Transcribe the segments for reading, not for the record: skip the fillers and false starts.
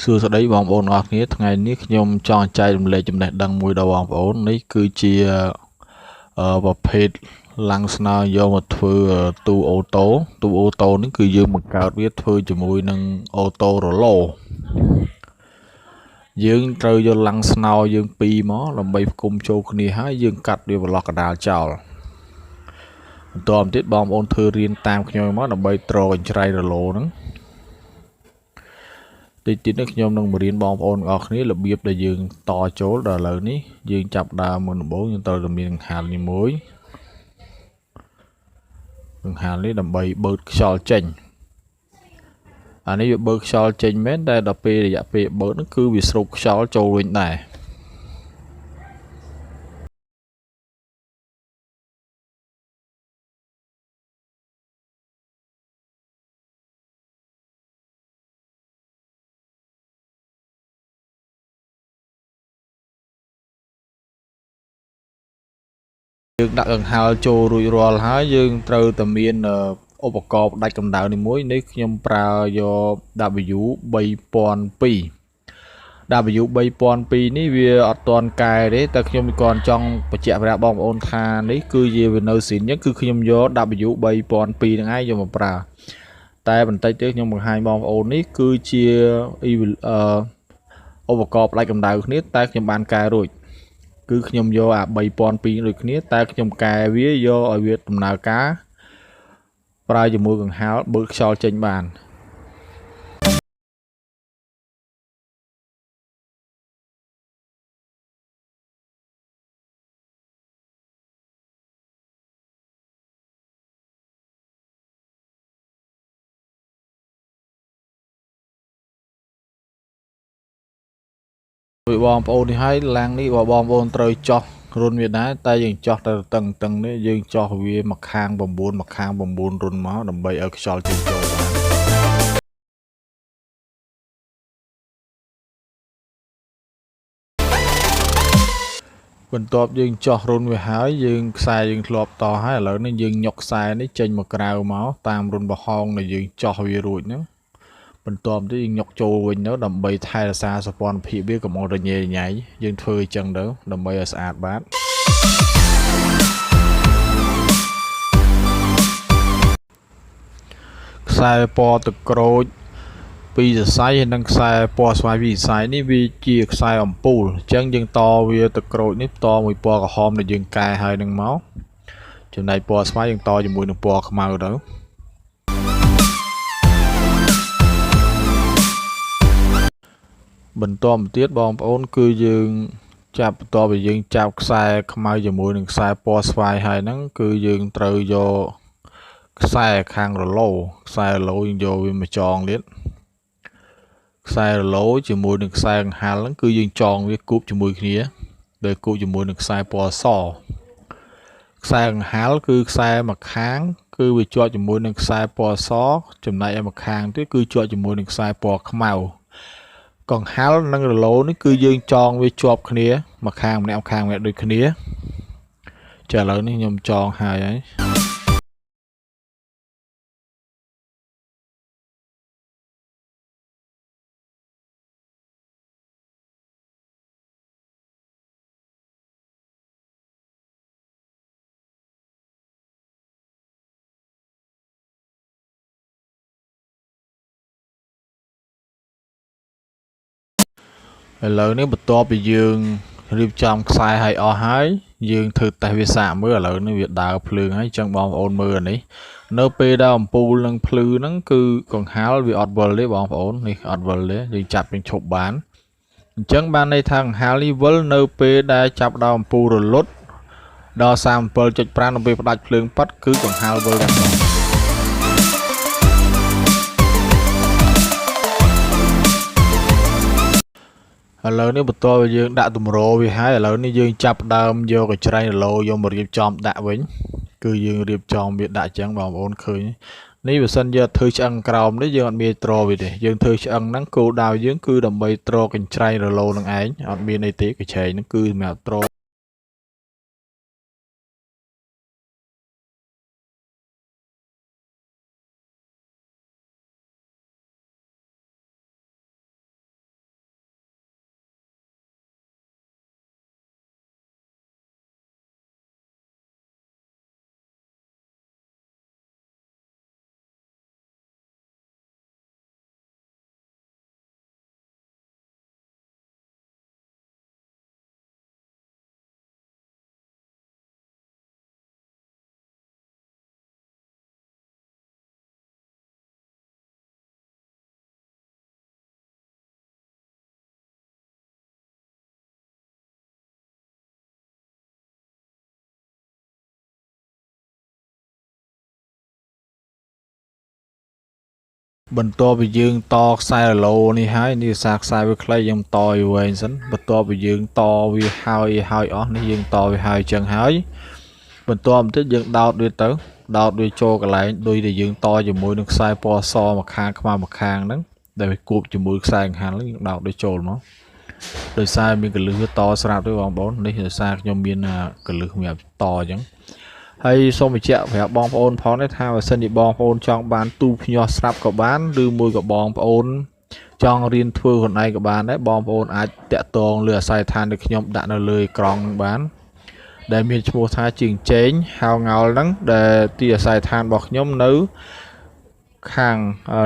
សួស្តីបងប្អូនអរគ្នាថ្ងៃនេះខ្ញុំចង់ចែករំលែកចំណេះដឹងមួយដល់បងប្អូននេះគឺជាប្រភេទឡាំងស្នោយកមកធ្វើទូអូតូនេះគឺយើងបង្កើតវាធ្វើជាមួយនឹងអូតូរ៉ូឡូយើងត្រូវយកឡាំងស្នោយើងពីរមកដើម្បីផ្គុំចូលគ្នាហើយយើងកាត់វាប្រឡោះកដាលចោលបន្តមកទៀតបងប្អូនធ្វើរៀនតាមខ្ញុំមកដើម្បីត្រកញ្ច្រៃរ៉ូឡូហ្នឹងតិចទៀតនេះខ្ញុំនឹងបរៀនបងប្អូនទាំងអស់គ្នារបៀបដែលយើងតចូលដល់ឥឡូវនេះយើងចាប់ដើមមុនដំបូងយើងត្រូវតែមានកង្ហារនេះមួយកង្ហារនេះដើម្បីបឺតខ្យល់ចេញអានេះវាបឺតខ្យល់ចេញមែនតែដល់ពេលរយៈពេលបឺតហ្នឹងគឺវាស្រូបខ្យល់ចូលវិញដែរយើងដាក់កង្ហារចូលរួចរាល់ហើយយើងត្រូវតែមានឧបករណ៍ផ្ដាច់កម្ដៅនេះមួយនេះខ្ញុំប្រើយក W3002 W3002 នេះវាអត់ទាន់កែទេតែខ្ញុំគាត់ចង់បញ្ជាក់ប្រាប់បងប្អូនថានេះគឺជាវានៅស៊ីនអញ្ចឹងគឺខ្ញុំយក W3002 ហ្នឹងឯងយកមកប្រើតែបន្តិចទៀតខ្ញុំបង្ហាញបងប្អូននេះគឺជាឧបករណ៍ផ្ដាច់កម្ដៅគ្នាតែខ្ញុំបានកែរួចគឺខ្ញុំយកអា3002ដូចគ្នាតែខ្ញុំកែវាយកឲ្យវាដំណើរការប្រើជាមួយកង្ហារបឺតខ្យល់ចេញបានដោយបងប្អូននេះហើយឡាំងនេះបងប្អូនត្រូវចោះរុនវាដែរតែយើងចោះទៅតឹងនេះយើងចោះវាមកខាង9មកខាង9រុនមកដើម្បីឲ្យខ្យល់ចេញចូលបានបន្ទាប់យើងចោះរុនវាហើយយើងខ្សែយើងធ្លាប់តហើយឥឡូវនេះយើងញុកខ្សែនេះចេញមកក្រៅមកតាមរុនប្រហោងដែលយើងចោះវារួចហ្នឹងបន្ទាប់ទៅយើងញុកចូលវិញទៅដើម្បីថែរក្សាសោភ័ណភាពវាកុំឲ្យរញ៉េរញ៉ៃយើងធ្វើអញ្ចឹងទៅដើម្បីឲ្យស្អាតបាតខ្សែពណ៌ទឹកក្រូចពីសរសៃនិងខ្សែពណ៌ស្វាយពីសរសៃនេះវាជាខ្សែអំពូលអញ្ចឹងយើងតវាទឹកក្រូចនេះតមួយពណ៌ក្រហមដែលយើងកែហើយនឹងមកចំណែកពណ៌ស្វាយយើងតជាមួយនឹងពណ៌ខ្មៅទៅបន្តមកទៀតបងប្អូនគឺយើងចាប់បន្ទាប់ពីយើងចាប់ខ្សែខ្មៅជាមួយនឹងខ្សែពណ៌ស្វាយហើយហ្នឹងគឺយើងត្រូវយកខ្សែខាងរឡូខ្សែរឡូយើងយកវាមកចងទៀតខ្សែរឡូជាមួយនឹងខ្សែកង្ហារហ្នឹងគឺយើងចងវាគូបជាមួយគ្នាដោយគូបជាមួយនឹងខ្សែពណ៌សខ្សែកង្ហារគឺខ្សែម្ខាងគឺវាជាប់ជាមួយនឹងខ្សែពណ៌សចំណែកឯម្ខាងទៀតគឺជាប់ជាមួយនឹងខ្សែពណ៌ខ្មៅកង្ហារនិងរឡូនេះគឺយើងចងវាជាប់គ្នាម្ខាងម្នាក់ដូចគ្នាចាឥឡូវនេះខ្ញុំចងហើយឥឡូវនេះបន្ទាប់ពីយើងរៀបចំខ្សែឲ្យអស់ហើយយើងធ្វើតេស្តវាសាកមើលឥឡូវនេះវាដើរភ្លើងហើយចឹងបងប្អូនមើលអានេះនៅពេលដែលអំពូលនឹងភ្លឺហ្នឹងគឺកង្ហារវាអត់វិលទេបងប្អូននេះអត់វិលទេយើងចាប់វិញឈប់បានអញ្ចឹងបានន័យថាកង្ហារនេះវិលនៅពេលដែលចាប់ដល់អំពូលរលត់ដល់37.5នៅពេលផ្ដាច់ភ្លើងប៉ាត់គឺកង្ហារវិលតែម្ដងឥឡូវនេះបន្ទាប់ពីយើងដាក់ទម្រវាហើយឥឡូវនេះយើងចាប់ដើមយកកញ្ច្រែងរឡូយកមករៀបចំដាក់វិញគឺយើងរៀបចំវាដាក់ចឹងបងប្អូនឃើញនេះបើសិនយើងធ្វើឆ្អឹងក្រោមនេះយើងអត់មានត្រវាទេយើងធ្វើឆ្អឹងហ្នឹងគោលដៅយើងគឺដើម្បីត្រកញ្ច្រែងរឡូនឹងឯងអត់មានអីទេកញ្ច្រែងហ្នឹងគឺសម្រាប់ត្រ បន្ទាប់ពីយើងតខ្សែរឡូនេះហើយនេះសារខ្សែវាខ្លីយើងតឲ្យវែងសិនបន្ទាប់ពីយើងតវាហើយអស់នេះយើងតវាហើយចឹងហើយបន្ទាប់បន្តិចយើងដោតវាទៅដោតវាចូលកន្លែងដូចដែលយើងតជាមួយនឹងខ្សែពណ៌សម្ខាងខ្មៅម្ខាងហ្នឹងដែលវាគប់ជាមួយខ្សែកង្ហាន់ហ្នឹងយើងដោតវាចូលមកដោយសារមានកលឹះវាតស្រាប់ទេបងប្អូននេះដោយសារខ្ញុំមានកលឹះសម្រាប់តអញ្ចឹងហើយសូមបញ្ជាក់ប្រាប់បងប្អូនផងដែរថាបើសិនជាបងប្អូនចង់បានទូភ្ញាស់ស្រាប់ក៏បានឬមួយក៏បងប្អូនចង់រៀនធ្វើខ្លួនឯងក៏បានដែរបងប្អូនអាចតាក់ទងលើអាស័យដ្ឋានដែលខ្ញុំដាក់នៅលើអេក្រង់នឹងបានដែលមានឈ្មោះថាជាងជេងហៅងោលហ្នឹងដែលទីអាស័យដ្ឋានរបស់ខ្ញុំនៅខាង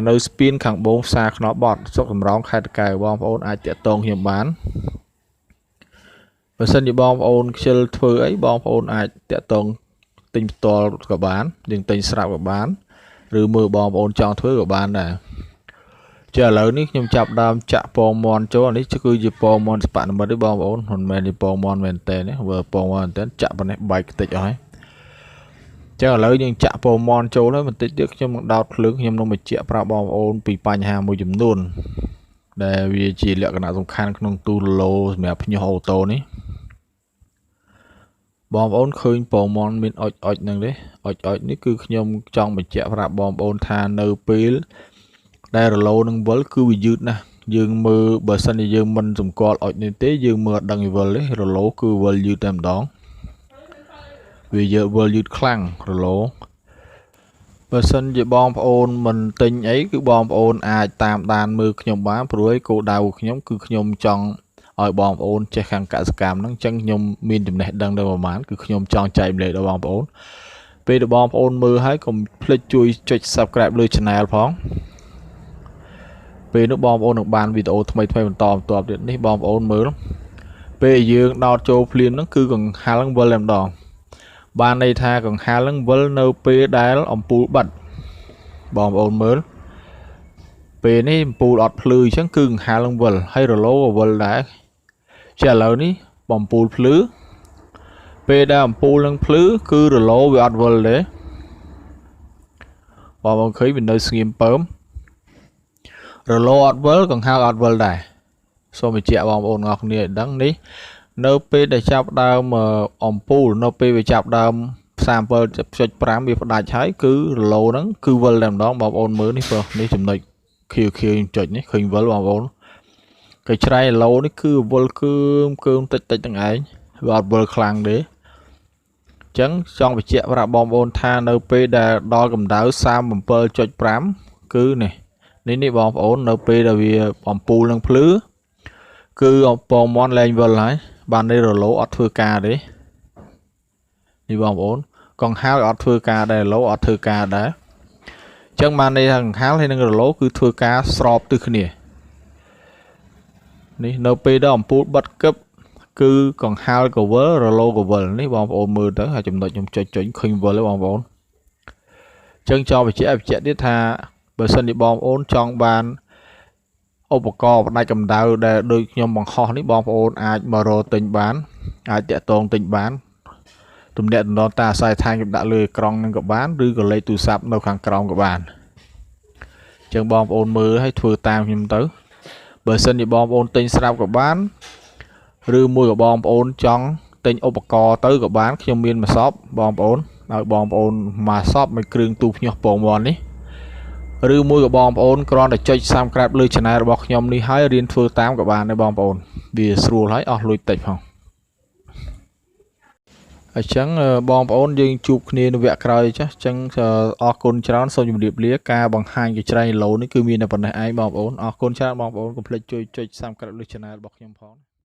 នៅស្ពានខាងបូងផ្សារខ្នល់បត់ស្រុកសំរោងខេត្តតាកែវបងប្អូនអាចតាក់ទងខ្ញុំបានបើសិនជាបងប្អូនខ្ជិលធ្វើអីបងប្អូនអាចតាក់ទងទិញផ្ទាល់ក៏បានយើងទិញស្រាប់ក៏បានឬមើលបងប្អូនចង់ធ្វើក៏បានដែរចាឥឡូវនេះខ្ញុំចាប់ដើមចាក់ពងមាន់ចូលនេះគឺជាពងមាន់ស្ប៉ានិមិត្តទេបងប្អូនមិនមែនជាពងមាន់មែនតើនេះបើពងមាន់មែនតើចាក់ប៉ុណ្ណេះបែកតិចអស់ហើយចឹងឥឡូវយើងចាក់ពងមាន់ចូលហើយបន្តិចទៀតខ្ញុំនឹងដោតភ្លើងខ្ញុំនឹងបញ្ជាក់ប្រាប់បងប្អូនពីបញ្ហាមួយចំនួនដែលវាជាលក្ខណៈសំខាន់ក្នុងទូឡូសម្រាប់ភ្ញាស់អូតូនេះបងប្អូនឃើញពងមាន់មានអុចហ្នឹងទេអុចនេះគឺខ្ញុំចង់បញ្ជាក់ប្រាប់បងប្អូនថានៅពេលដែលរឡូនឹងវិលគឺវាយឺតណាស់យើងមើលបើសិនជាយើងមិនសម្គាល់អុចនេះទេយើងមើលអត់ដឹងវាវិលទេរឡូគឺវិលយឺតតែម្ដងវាវិលយឺតខ្លាំងរឡូបើសិនជាបងប្អូនមិនទិញអីគឺបងប្អូនអាចតាមដានមើលខ្ញុំបានព្រោះឯគោលដៅខ្ញុំគឺខ្ញុំចង់ឲ្យបងប្អូនចេះខាងកសិកម្មហ្នឹងអញ្ចឹងខ្ញុំមានចំណេះដឹងដល់ប្រហែលគឺខ្ញុំចង់ចែកម្លែកដល់បងប្អូនពេលដែលបងប្អូនមើលហើយកុំភ្លេចជួយចុច Subscribe លើ Channel ផងពេលនោះបងប្អូននឹងបានវីដេអូថ្មីបន្តទៀតនេះបងប្អូនមើលពេលយើងដោតចូលភ្លាមហ្នឹងគឺកង្ហាលហ្នឹងវិលតែម្ដងបានន័យថាកង្ហាលហ្នឹងវិលនៅពេលដែលអំពូលបិទបងប្អូនមើលពេលនេះអំពូលអត់ភ្លឺអញ្ចឹងគឺកង្ហាលហ្នឹងវិលហើយរឡូក៏វិលដែរចាឥឡូវនេះអំពូលភ្លឺពេលដែលអំពូលនឹងភ្លឺគឺរឡូវាអត់វិលទេបងប្អូនឃើញវានៅស្ងៀមពើមរឡូអត់វិលកង្ហាលអត់វិលដែរសូមបញ្ជាក់បងប្អូនទាំងអស់គ្នាឲ្យដឹងនេះនៅពេលដែលចាប់ដើមអំពូលនៅពេលវាចាប់ដើម 37.5 វាផ្ដាច់ហើយគឺរឡូហ្នឹងគឺវិលតែម្ដងបងប្អូនមើលនេះនេះចំណុចខៀវចុចនេះឃើញវិលបងប្អូនកញ្ច្រៃរឡូនេះគឺវិលគឺតិចហ្នឹងឯងវាអត់វិលខ្លាំងទេអញ្ចឹងចង់បញ្ជាក់ប្រាប់បងប្អូនថានៅពេលដែលដល់កម្ដៅ 37.5 គឺនេះបងប្អូននៅពេលដែលវាអំពូលនឹងភ្លឺគឺពងមាន់លែងវិលហើយបាននេះរឡូអត់ធ្វើការទេនេះបងប្អូនកង្ហាលអត់ធ្វើការដែររឡូអត់ធ្វើការដែរអញ្ចឹងបានន័យថាកង្ហាលហើយនឹងរឡូគឺធ្វើការស្របទិសគ្នានេះនៅពេលដែលអំពូលបិទគឹបគឺកង្ហាលក៏វិលរឡូក៏វិលនេះបងប្អូនមើលទៅហើយចំណុចខ្ញុំចុចឃើញវិលទេបងប្អូនអញ្ចឹងចង់បញ្ជាក់ទៀតថាបើសិនជាបងប្អូនចង់បានឧបករណ៍ផ្ដាច់កម្ដៅដែលដូចខ្ញុំបង្ហោះនេះបងប្អូនអាចមករកទិញបានអាចតាក់ទងទិញបានទំនាក់ទំនងតាមអាស័យដ្ឋានខ្ញុំដាក់លើអេក្រង់នឹងក៏បានឬក៏លេខទូរស័ព្ទនៅខាងក្រោមក៏បានអញ្ចឹងបងប្អូនមើលហើយធ្វើតាមខ្ញុំទៅបើសិនជាបងប្អូនទិញស្រាប់ក៏បានឬមួយក៏បងប្អូនចង់ទិញឧបករណ៍ទៅក៏បានខ្ញុំមានមួយសពបងប្អូនឲ្យបងប្អូនមួយសពមួយគ្រឿងទូភ្ញាស់ពងមាន់នេះឬមួយក៏បងប្អូនគ្រាន់តែចុច Subscribe លើ Channel របស់ខ្ញុំនេះហើយរៀនធ្វើតាមក៏បានដែរបងប្អូនវាស្រួលហើយអស់លុយតិចផងអញ្ចឹងបងប្អូនយើងជួបគ្នានៅវគ្គក្រោយចាស់អញ្ចឹងអរគុណច្រើនសូមជម្រាបលាការបង្ហាញកញ្ច្រែងឡូនេះគឺមានតែប៉ុណ្ណេះឯងបងប្អូនអរគុណច្រើនបងប្អូនកុំភ្លេចជួយចុច Subscribe លើ Channel របស់ខ្ញុំផង